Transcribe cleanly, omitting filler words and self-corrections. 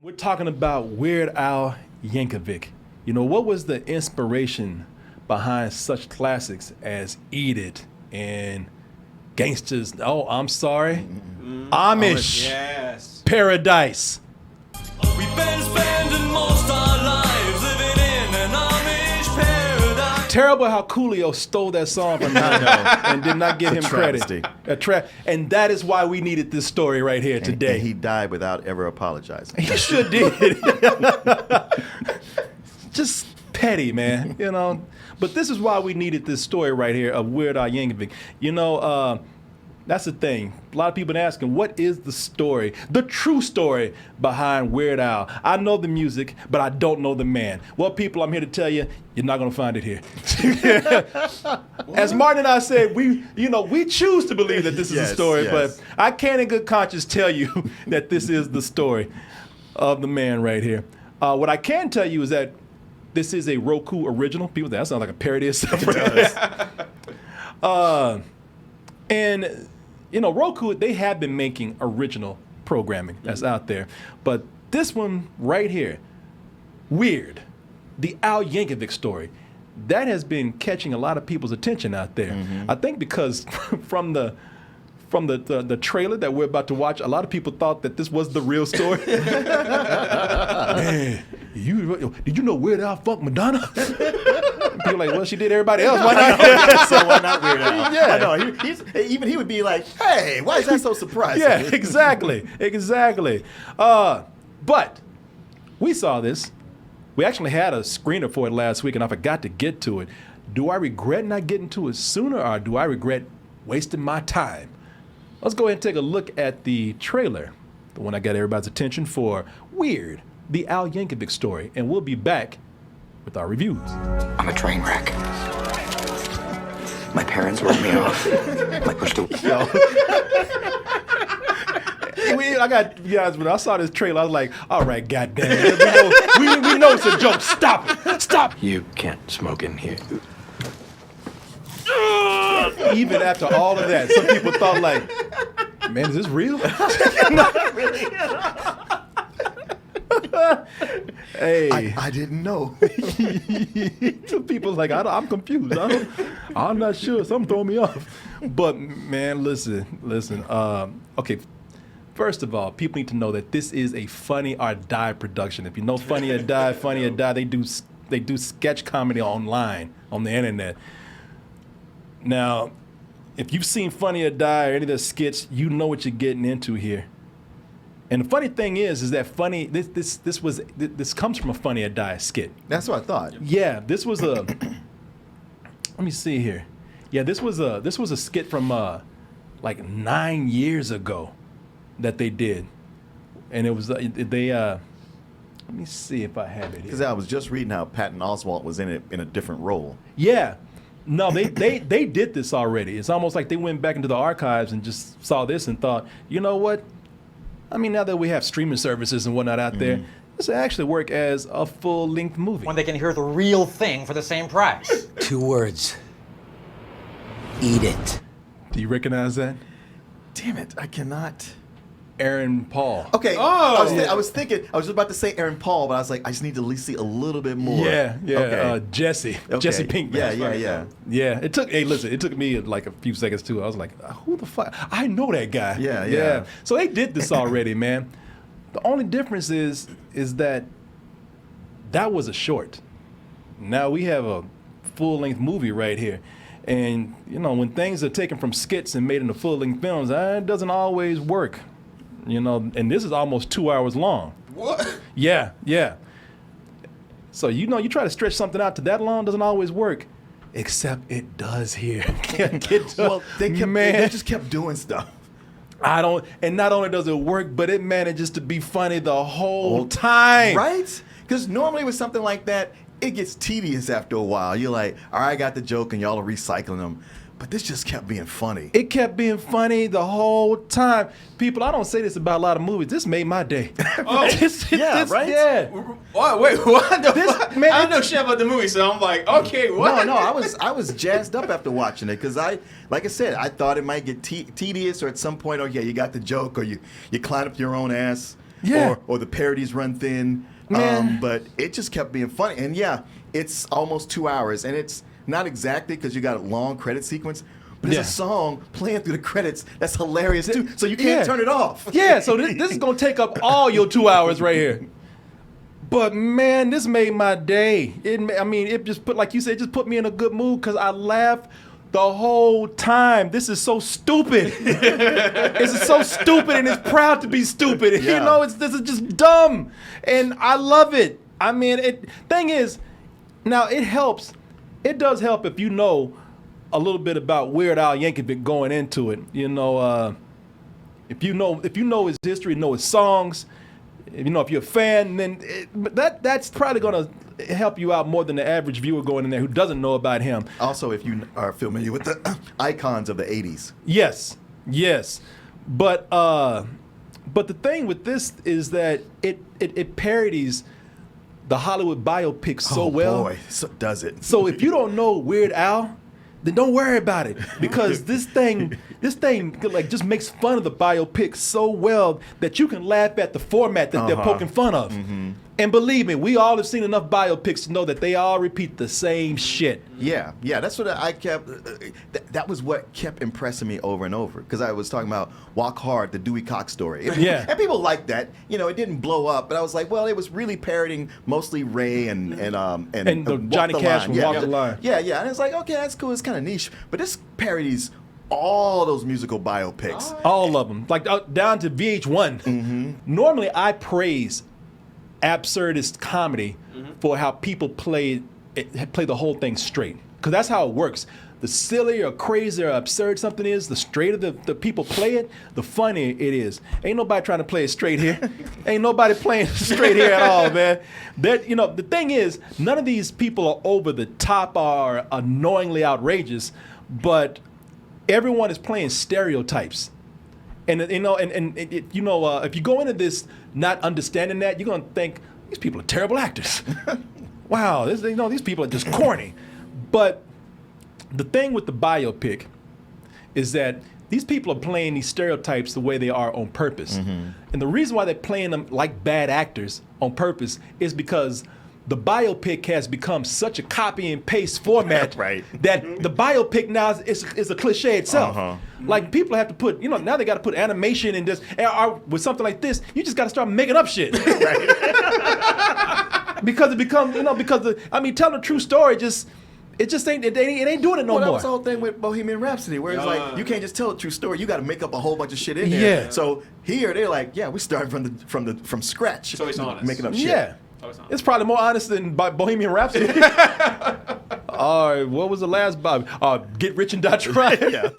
We're talking about Weird Al Yankovic. You know, what was the inspiration behind such classics as Eat It and Gangsters? Oh, I'm sorry. Amish Yes. Paradise. We've been spending most our lives living in an Amish paradise. Terrible how Coolio stole that song from him and did not give him credit. And that is why we needed this story right here today. And he died without ever apologizing. He sure did. Just petty, man. You know. But this is why we needed this story right here of Weird Al Yankovic. You know, that's the thing. A lot of people are asking, what is the story, the true story behind Weird Al? I know the music, but I don't know the man. Well, people, I'm here to tell you, you're not going to find it here. As Martin and I said, we choose to believe that this is the story, but I can't in good conscience tell you that this is the story of the man right here. What I can tell you is that this is a Roku original. People, that sounds like a parody of something. And you know, Roku, they have been making original programming that's out there. But this one right here, Weird, the Al Yankovic story, that has been catching a lot of people's attention out there. I think because from the trailer that we're about to watch, a lot of people thought that this was the real story. Man, did you know Weird Al funked Madonna? People are like, well, she did everybody else. Why not? So why not Weird Al? Yeah. I know. Even he would be like, hey, why is that so surprising? Yeah, exactly. But we saw this. We actually had a screener for it last week, and I forgot to get to it. Do I regret not getting to it sooner, or do I regret wasting my time? Let's go ahead and take a look at the trailer, the one that got everybody's attention for Weird, the Al Yankovic story, and we'll be back with our reviews. I'm a train wreck. My parents wrote me off. I pushed a... I got to be honest with you, I saw this trailer, I was like, all right, goddamn, we know it's a joke. Stop it. Stop. You can't smoke in here. Even after all of that, some people thought like, man, is this real? Not really. Hey, I didn't know. Some people like, I'm confused. I'm not sure. Something throwing me off. But man, listen. Okay. First of all, people need to know that this is a Funny or Die production. If you know Funny or Die, they do sketch comedy online on the internet. Now, if you've seen Funny or Die or any of the skits, you know what you're getting into here. And the funny thing is that this comes from a Funny or Die skit. That's what I thought. Yeah, this was a. Let me see here. Yeah, this was a skit from like 9 years ago that they did, and it was Let me see if I have it here. Because I was just reading how Patton Oswalt was in it in a different role. Yeah. No, they did this already. It's almost like they went back into the archives and just saw this and thought, you know what? I mean, now that we have streaming services and whatnot out there, this will actually work as a full-length movie. When they can hear the real thing for the same price. 2 words. Eat it. Do you recognize that? Damn it, I cannot. Aaron Paul. Okay, I was thinking, I was just about to say Aaron Paul, but I was like, I just need to at least see a little bit more. Yeah. Okay. Jesse Pinkman. Yeah. It took me like a few seconds too. I was like, who the fuck? I know that guy. Yeah. So they did this already, man. The only difference is that was a short. Now we have a full-length movie right here. And, you know, when things are taken from skits and made into full-length films, it doesn't always work. You know, and this is almost 2 hours long. What? Yeah. So, you know, you try to stretch something out to that long, doesn't always work. Except it does here. Well, they just kept doing stuff. And not only does it work, but it manages to be funny the whole time. Right? Because normally with something like that, it gets tedious after a while. You're like, all right, I got the joke, and y'all are recycling them. But this just kept being funny. It kept being funny the whole time. People, I don't say this about a lot of movies. This made my day. Right? Yeah. Wait, what the fuck? Man, I don't know shit about the movie, so I'm like, okay, what? No, I was jazzed up after watching it because like I said, I thought it might get tedious or at some point, you got the joke or you climb up your own ass. Yeah. or the parodies run thin. Man. But it just kept being funny. And yeah, it's almost 2 hours, and it's not exactly because you got a long credit sequence, but Yeah. it's a song playing through the credits that's hilarious too. So you can't Yeah. turn it off. Yeah, so this is gonna take up all your 2 hours right here. But man, this made my day. It just put, like you said, just put me in a good mood because I laughed the whole time. This is so stupid. It's so stupid, and it's proud to be stupid. Yeah. You know, this is just dumb, and I love it. I mean, thing is, now it helps. It does help if you know a little bit about Weird Al Yankovic going into it. You know, if you know his history, know his songs. If you're a fan, then that's probably gonna help you out more than the average viewer going in there who doesn't know about him. Also, if you are familiar with the icons of the 80s. Yes. But the thing with this is that it parodies the Hollywood biopics so well. Boy, so does it. So if you don't know Weird Al, then don't worry about it, because this thing like just makes fun of the biopic so well that you can laugh at the format that they're poking fun of. And believe me, we all have seen enough biopics to know that they all repeat the same shit. Yeah, that's what I kept. That was what kept impressing me over and over, because I was talking about Walk Hard, the Dewey Cox story. Yeah. And people liked that. It didn't blow up, but I was like, well, it was really parodying mostly Ray and the Walk Johnny the Cash Line. from Walk the Line. Yeah, and it's like, okay, that's cool. It's kind of niche, but this parodies all those musical biopics. All of them, like down to VH1. Normally, I praise absurdist comedy for how people play the whole thing straight, because that's how it works. The sillier or crazy or absurd something is, the straighter the people play it, the funnier it is. Ain't nobody trying to play it straight here. Ain't nobody playing straight here at all, man. The thing is, none of these people are over the top or annoyingly outrageous, but everyone is playing stereotypes. And if you go into this not understanding that, you're gonna think these people are terrible actors. Wow, these people are just corny. But the thing with the biopic is that these people are playing these stereotypes the way they are on purpose. And the reason why they're playing them like bad actors on purpose is because the biopic has become such a copy and paste format Right. that the biopic now is a cliche itself. Like, people have to put, now they got to put animation in this. Or with something like this, you just got to start making up shit. Because it becomes, telling a true story it ain't doing it no Well, that more. was the whole thing with Bohemian Rhapsody, where it's like, you can't just tell a true story. You got to make up a whole bunch of shit in there. Yeah. So here they're like, yeah, we started from scratch. So it's honest. Making up shit. Yeah. It's probably more honest than Bohemian Rhapsody. All right, what was the last Bob? Get Rich and Die Trying. Yeah.